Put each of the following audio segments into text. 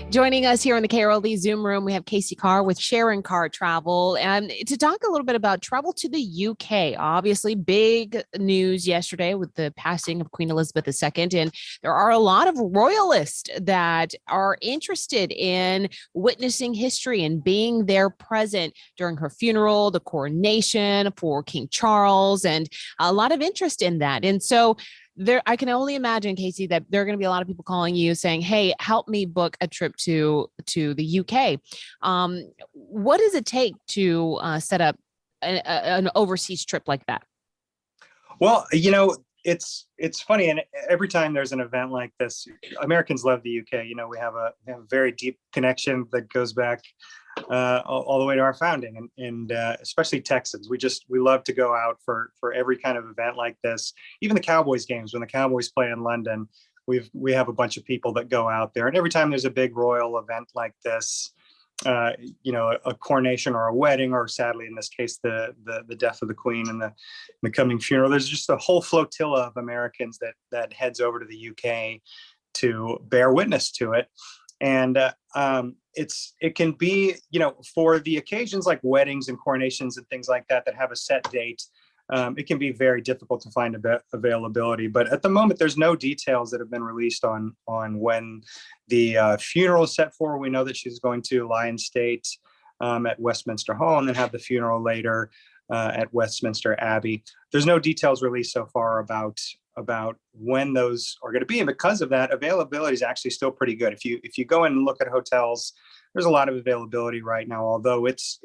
Joining us here in the KRLD Zoom room, we have Casey Carr with Sharon Carr Travel, and to talk a little bit about travel to the UK. Obviously, big news yesterday with the passing of Queen Elizabeth II, and there are a lot of royalists that are interested in witnessing history and being there present during her funeral, the coronation for King Charles, and a lot of interest in that. And so I can only imagine, Casey, that there are going to be a lot of people calling you saying, "Hey, help me book a trip to the UK." What does it take to set up an overseas trip like that? Well, it's funny, and every time there's an event like this, Americans love the UK. We have a very deep connection that goes back all the way to our founding, and especially Texans. We love to go out for every kind of event like this. Even the Cowboys games, when the Cowboys play in London, we have a bunch of people that go out there. And every time there's a big royal event like this, a coronation or a wedding, or sadly in this case the death of the Queen and the coming funeral, there's just a whole flotilla of Americans that heads over to the UK to bear witness to it. And it can be, for the occasions like weddings and coronations and things like that have a set date. It can be very difficult to find availability. But at the moment, there's no details that have been released on when the funeral is set for. We know that she's going to lie in state at Westminster Hall, and then have the funeral later at Westminster Abbey. There's no details released so far about when those are going to be, and because of that, availability is actually still pretty good. If you go in and look at hotels, there's a lot of availability right now, although it's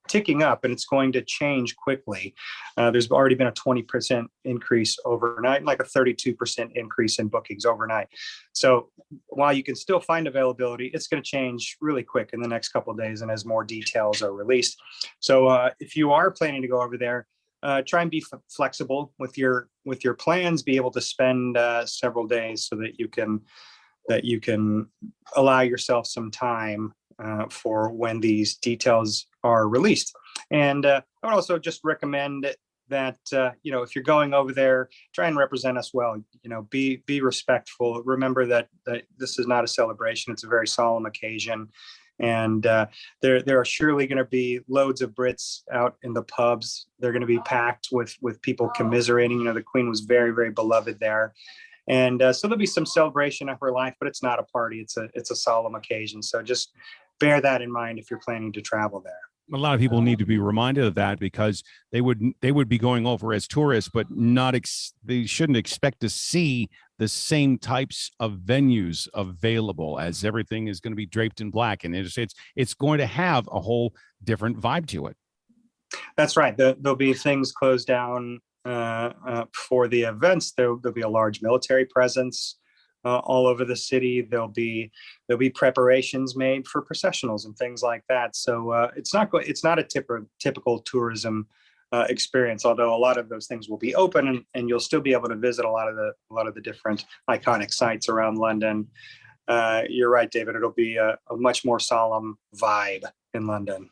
ticking up and it's going to change quickly. There's already been a 20% increase overnight, like a 32% increase in bookings overnight. So while you can still find availability, it's going to change really quick in the next couple of days, and as more details are released. So if you are planning to go over there, try and be flexible with your plans. Be able to spend several days so that you can allow yourself some time for when these details are released. And I would also just recommend that if you're going over there, try and represent us well. Be respectful. Remember that this is not a celebration; it's a very solemn occasion. And there are surely going to be loads of Brits out in the pubs. They're going to be packed with people commiserating. The Queen was very, very beloved there. And so there'll be some celebration of her life, but it's not a party. It's a solemn occasion. So just bear that in mind if you're planning to travel there. A lot of people need to be reminded of that, because they would be going over as tourists, but they shouldn't expect to see the same types of venues available, as everything is going to be draped in black, and it's going to have a whole different vibe to it. That's right. There'll be things closed down for the events. There'll be a large military presence all over the city. There'll be preparations made for processionals and things like that. So it's not a typical tourism experience, although a lot of those things will be open, and you'll still be able to visit a lot of the different iconic sites around London. You're right, David. It'll be a much more solemn vibe in London.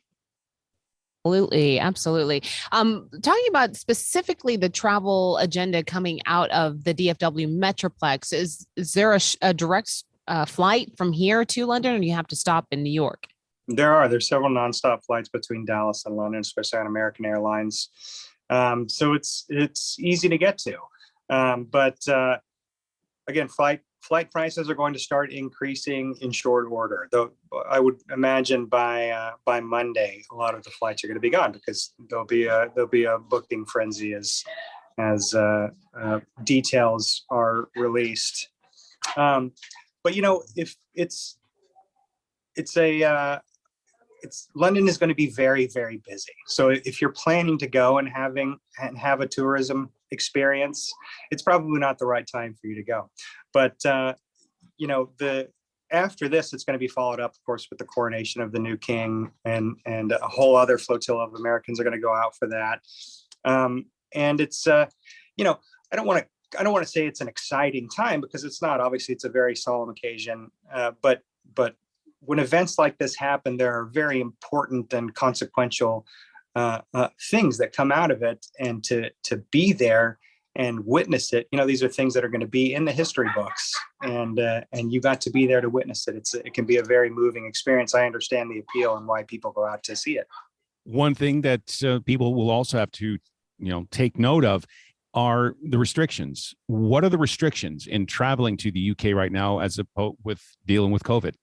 Absolutely. Talking about specifically the travel agenda coming out of the DFW Metroplex, is there a direct flight from here to London, or do you have to stop in New York? There's several nonstop flights between Dallas and London, especially on American Airlines. So it's easy to get to. But again, flight prices are going to start increasing in short order. Though I would imagine by Monday, a lot of the flights are going to be gone, because there'll be a booking frenzy as details are released. But if London is going to be very, very busy. So if you're planning to go and have a tourism experience, it's probably not the right time for you to go. But after this, it's going to be followed up, of course, with the coronation of the new king, and a whole other flotilla of Americans are going to go out for that. And it's I don't want to say it's an exciting time, because it's not. Obviously, it's a very solemn occasion. But when events like this happen, there are very important and consequential things that come out of it, and to be there and witness it. These are things that are going to be in the history books, and you got to be there to witness it. It can be a very moving experience. I understand the appeal and why people go out to see it. One thing that people will also have to, take note of are the restrictions. What are the restrictions in traveling to the UK right now as opposed with dealing with COVID?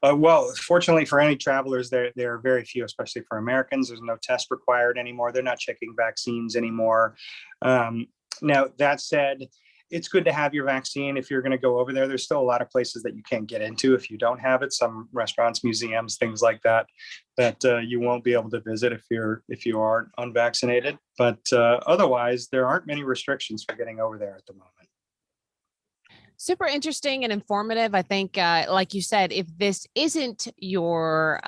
Well, fortunately for any travelers, there are very few, especially for Americans. There's no test required anymore. They're not checking vaccines anymore. Now, that said, it's good to have your vaccine if you're going to go over there. There's still a lot of places that you can't get into if you don't have it. Some restaurants, museums, things like that you won't be able to visit if you aren't unvaccinated. But otherwise, there aren't many restrictions for getting over there at the moment. Super interesting and informative. I think, like you said, if this isn't your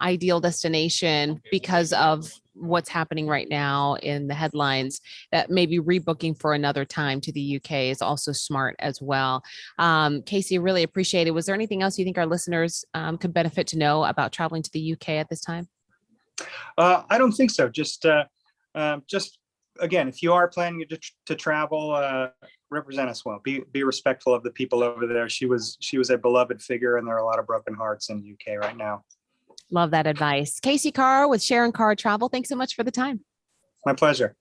ideal destination because of what's happening right now in the headlines, that maybe rebooking for another time to the UK is also smart as well. Casey, really appreciate it. Was there anything else you think our listeners could benefit to know about traveling to the UK at this time? I don't think so. Just again, if you are planning to travel, represent us well. Be respectful of the people over there. She was a beloved figure, and there are a lot of broken hearts in the UK right now. Love that advice. Casey Carr with Sharon Carr Travel. Thanks so much for the time. My pleasure.